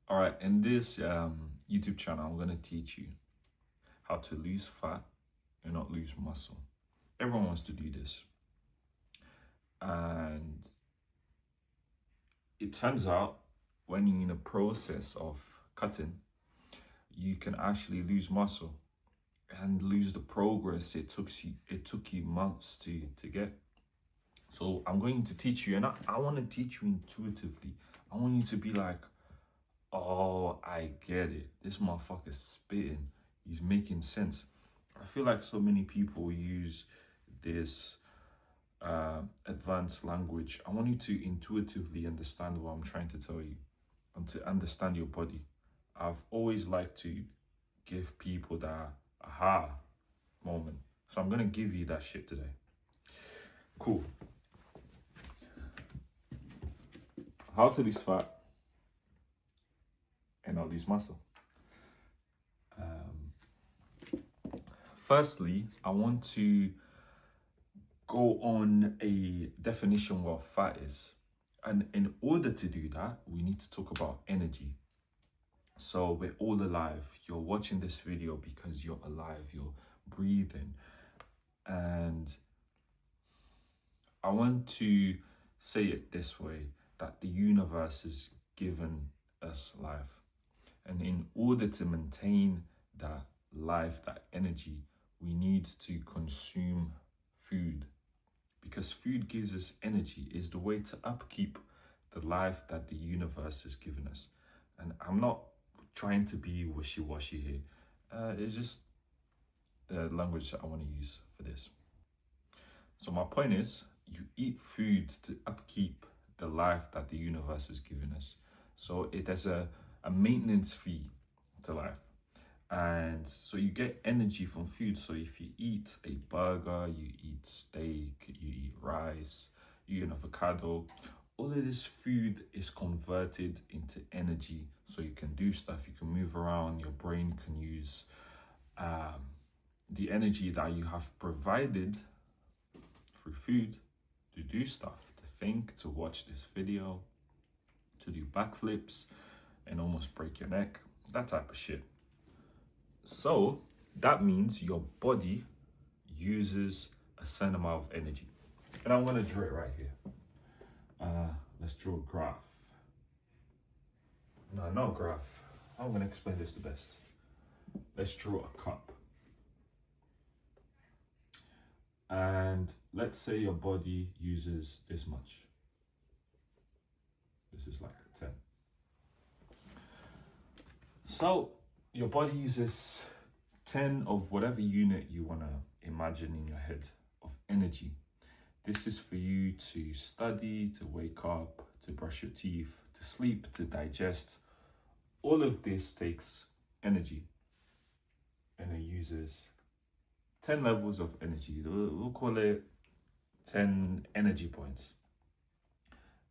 All right, in this YouTube channel, I'm going to teach you how to lose fat and not lose muscle. Everyone wants to do this. And it turns out when you're in a process of cutting, you can actually lose muscle and lose the progress it took you months to get. So I'm going to teach you, and I want to teach you intuitively. I want you to be like, oh, I get it. This motherfucker's spitting. He's making sense. I feel like so many people use this advanced language. I want you to intuitively understand what I'm trying to tell you and to understand your body. I've always liked to give people that aha moment. So I'm going to give you that shit today. Cool. How to lose fat and not lose muscle. Firstly, I want to go on a definition of what fat is. And in order to do that, we need to talk about energy. So we're all alive. You're watching this video because you're alive, you're breathing. And I want to say it this way, that the universe has given us life. And in order to maintain that life, that energy, we need to consume food, because food gives us energy, is the way to upkeep the life that the universe has given us. And I'm not trying to be wishy-washy here. It's just the language that I want to use for this. So my point is, you eat food to upkeep the life that the universe has given us. So it has a maintenance fee to life. And so you get energy from food. So if you eat a burger, you eat steak, you eat rice, you eat an avocado, all of this food is converted into energy. So you can do stuff, you can move around, your brain can use the energy that you have provided through food to do stuff, to think, to watch this video, to do backflips and almost break your neck, that type of shit. So that means your body uses a certain amount of energy. And I'm going to draw it right here. Let's draw a graph. No, not a graph. I'm going to explain this the best. Let's draw a cup. And let's say your body uses this much. This is like 10. So your body uses 10 of whatever unit you want to imagine in your head of energy. This is for you to study, to wake up, to brush your teeth, to sleep, to digest. All of this takes energy, and it uses 10 levels of energy. We'll call it 10 energy points.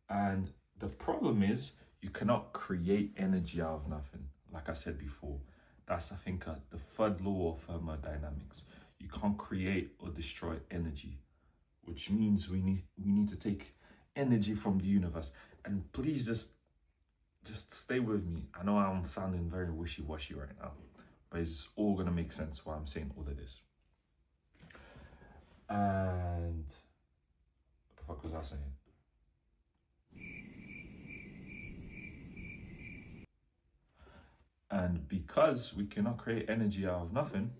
And the problem is, you cannot create energy out of nothing. Like I said before, that's, I think, the third law of thermodynamics. You can't create or destroy energy, which means we need to take energy from the universe. And please just stay with me. I know I'm sounding very wishy-washy right now, but it's all gonna make sense why I'm saying all of this. And what the fuck was I saying? And because we cannot create energy out of nothing,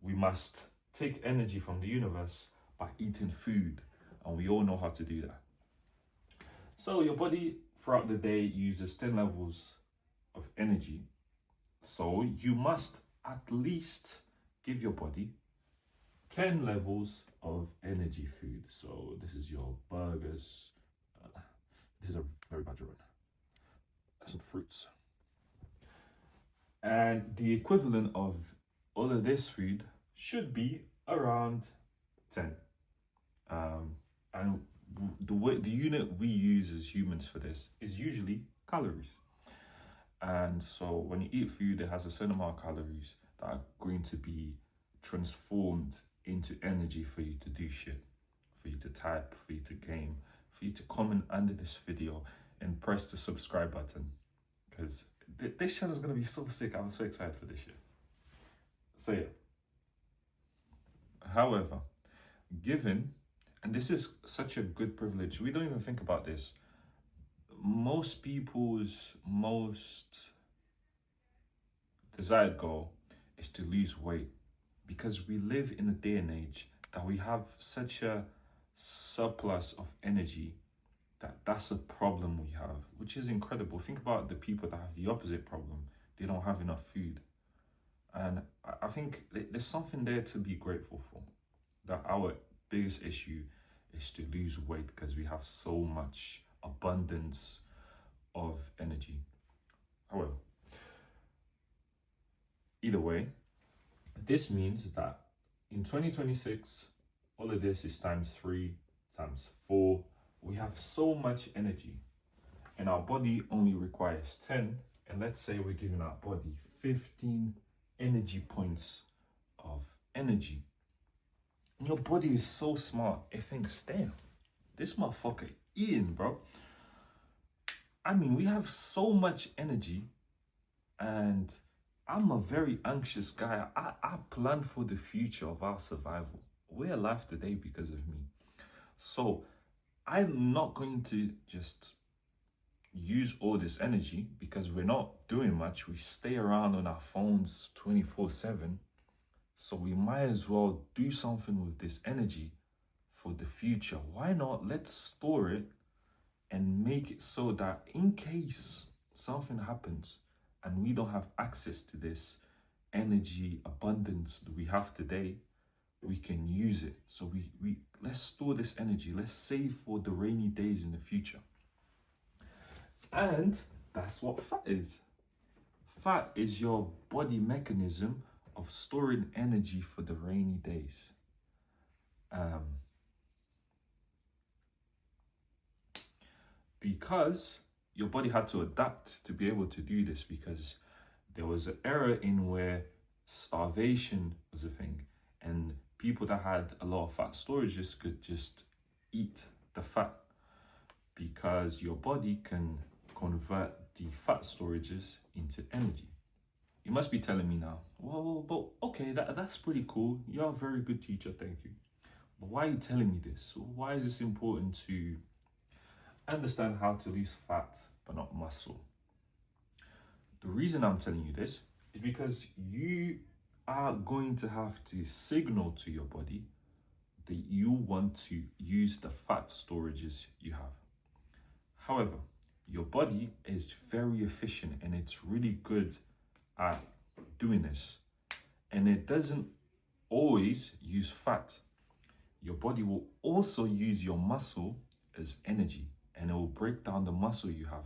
we must take energy from the universe by eating food. And we all know how to do that. So your body throughout the day uses 10 levels of energy. So you must at least give your body 10 levels of energy food. So this is your burgers. This is a very bad drawing. Some fruits. And the equivalent of all of this food should be around 10. And the unit we use as humans for this is usually calories. And so when you eat food, it has a certain amount of calories that are going to be transformed into energy for you to do shit, for you to type, for you to game, for you to comment under this video and press the subscribe button. because this channel is going to be so sick. I'm so excited for this shit. So yeah. However, given, and this is such a good privilege, we don't even think about this. Most people's most desired goal is to lose weight, because we live in a day and age that we have such a surplus of energy that's a problem we have, which is incredible. Think about the people that have the opposite problem. They don't have enough food. And I think there's something there to be grateful for. That our biggest issue is to lose weight because we have so much abundance of energy. However, either way, this means that in 2026, all of this is times 3, times 4. We have so much energy, and our body only requires 10. And let's say we're giving our body 15 energy points of energy. And your body is so smart, it thinks, damn, this motherfucker eating, bro. I mean, we have so much energy, and I'm a very anxious guy. I plan for the future of our survival. We're alive today because of me. So I'm not going to just use all this energy because we're not doing much. We stay around on our phones 24/7. So we might as well do something with this energy for the future. Why not? Let's store it and make it so that in case something happens and we don't have access to this energy abundance that we have today, we can use it. So we let's store this energy. Let's save for the rainy days in the future. And that's what fat is. Fat is your body mechanism of storing energy for the rainy days. Because your body had to adapt to be able to do this, because there was an era in where starvation was a thing, and people that had a lot of fat storages could just eat the fat, because your body can convert the fat storages into energy. You must be telling me now, well, but okay, that's pretty cool. You're a very good teacher, thank you. But why are you telling me this? Why is this important to understand how to lose fat but not muscle? The reason I'm telling you this is because you are going to have to signal to your body that you want to use the fat storages you have. However, your body is very efficient and it's really good at doing this, and it doesn't always use fat. Your body will also use your muscle as energy, and it will break down the muscle you have,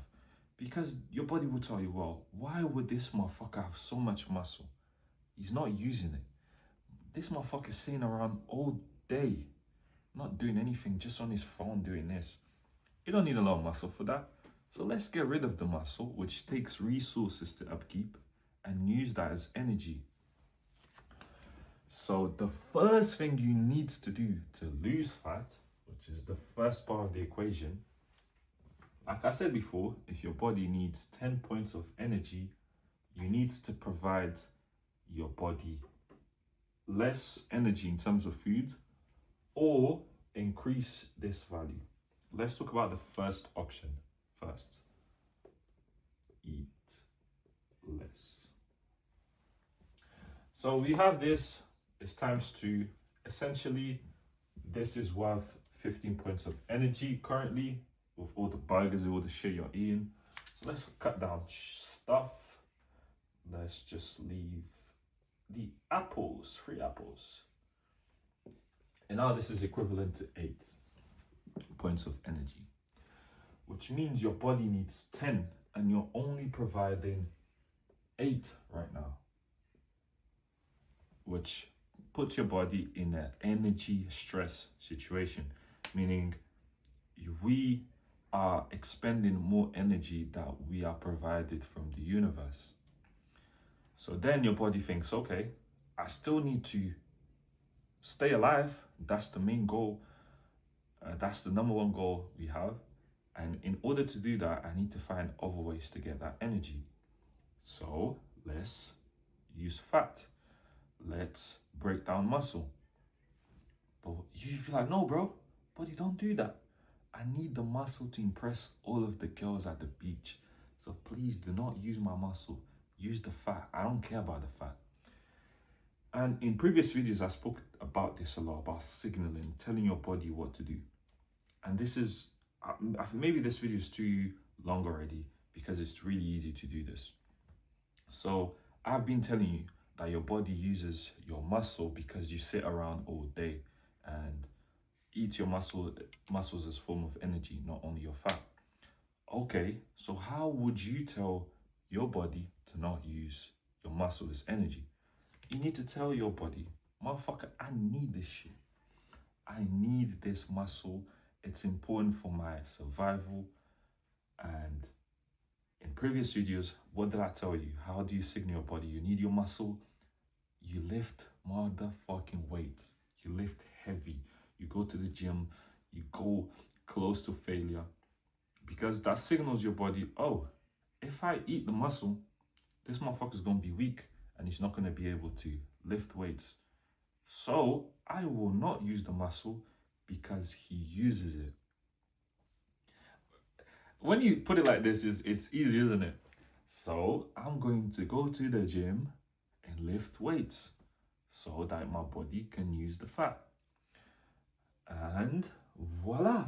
because your body will tell you, well, why would this motherfucker have so much muscle? He's not using it. This motherfucker's sitting around all day, not doing anything, just on his phone doing this. You don't need a lot of muscle for that. So let's get rid of the muscle, which takes resources to upkeep, and use that as energy. So the first thing you need to do to lose fat, which is the first part of the equation, like I said before, if your body needs 10 points of energy, you need to provide your body less energy in terms of food, or increase this value. Let's talk about the first option first. Eat less. So we have this, it's times 2. Essentially, this is worth 15 points of energy currently, with all the burgers and all the shit you're eating. So let's cut down stuff. Let's just leave the apples, 3 apples. And now this is equivalent to 8 points of energy, which means your body needs 10 and you're only providing 8 right now, which puts your body in an energy stress situation, meaning we are expending more energy that we are provided from the universe. So then your body thinks, okay, I still need to stay alive. That's the main goal. That's the number one goal we have. And in order to do that, I need to find other ways to get that energy. So let's use fat. Let's break down muscle. But you'd be like, no, bro, but you don't do that. I need the muscle to impress all of the girls at the beach. So please do not use my muscle. Use the fat. I don't care about the fat. And in previous videos, I spoke about this a lot, about signaling, telling your body what to do. And this is, maybe this video is too long already because it's really easy to do this. So I've been telling you that your body uses your muscle because you sit around all day and eat your muscles as form of energy, not only your fat. Okay, so how would you tell your body to not use your muscle as energy? You need to tell your body, motherfucker, I need this shit. I need this muscle. It's important for my survival. And in previous videos, what did I tell you? How do you signal your body? You need your muscle. You lift motherfucking weights. You lift heavy. You go to the gym. You go close to failure. Because that signals your body, oh, if I eat the muscle, this motherfucker's going to be weak and he's not going to be able to lift weights. So I will not use the muscle because he uses it. When you put it like this, it's easy, isn't it? So I'm going to go to the gym and lift weights so that my body can use the fat. And voila,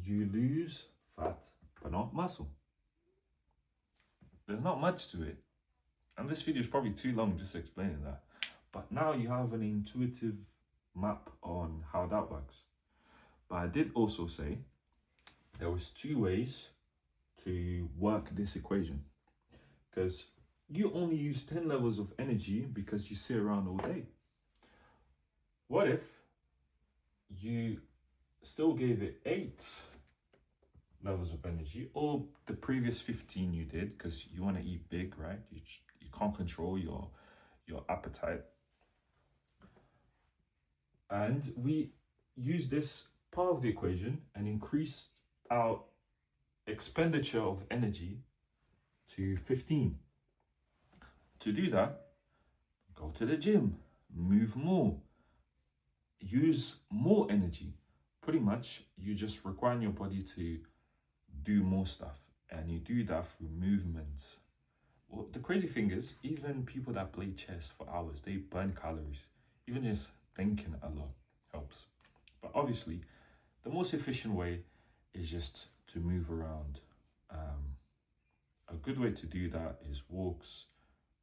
you lose fat, but not muscle. There's not much to it. And this video is probably too long just explaining that. But now you have an intuitive map on how that works. But I did also say there was 2 ways to work this equation. Because you only use 10 levels of energy because you sit around all day. What if you still gave it 8 levels of energy, or the previous 15 you did, because you want to eat big, right? You can't control your appetite. And we use this part of the equation and increase our expenditure of energy to 15. To do that, go to the gym, move more, use more energy. Pretty much, you just require your body to do more stuff, and you do that through movements. Well, the crazy thing is, even people that play chess for hours, they burn calories. Even just thinking a lot helps. But obviously, the most efficient way is just to move around. A good way to do that is walks,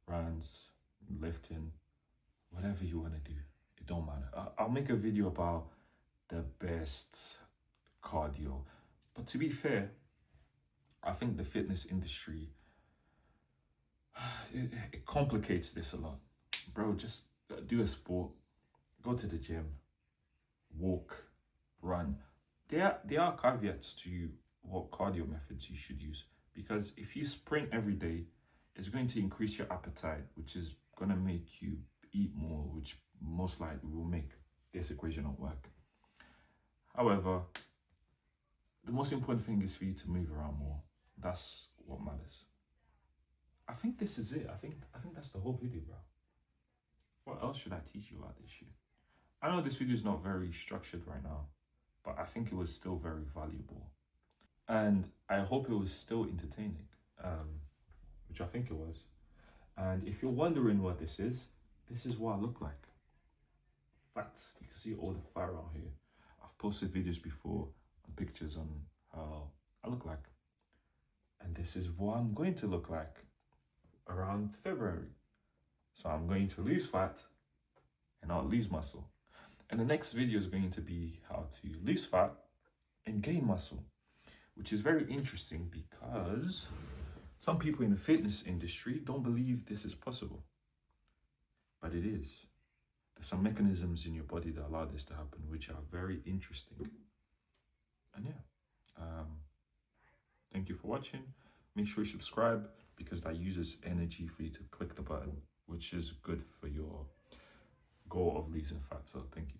runs, lifting, whatever you want to do. It don't matter. I'll make a video about the best cardio. But to be fair, I think the fitness industry, it complicates this a lot. Bro, just do a sport, go to the gym, walk, run. There are caveats to what cardio methods you should use. Because if you sprint every day, it's going to increase your appetite, which is going to make you eat more, which most likely will make this equation not work. However, the most important thing is for you to move around more. That's what matters. I think this is it. I think that's the whole video, bro. What else should I teach you about this shit? I know this video is not very structured right now, but I think it was still very valuable. And I hope it was still entertaining, which I think it was. And if you're wondering what this is what I look like. Fats. You can see all the fat around here. I've posted videos before and pictures on how I look like. And this is what I'm going to look like around February. So I'm going to lose fat and not lose muscle. And the next video is going to be how to lose fat and gain muscle, which is very interesting because some people in the fitness industry don't believe this is possible. But it is. There's some mechanisms in your body that allow this to happen, which are very interesting. And yeah, thank you for watching. Make sure you subscribe because that uses energy for you to click the button, which is good for your goal of losing fat. So thank you.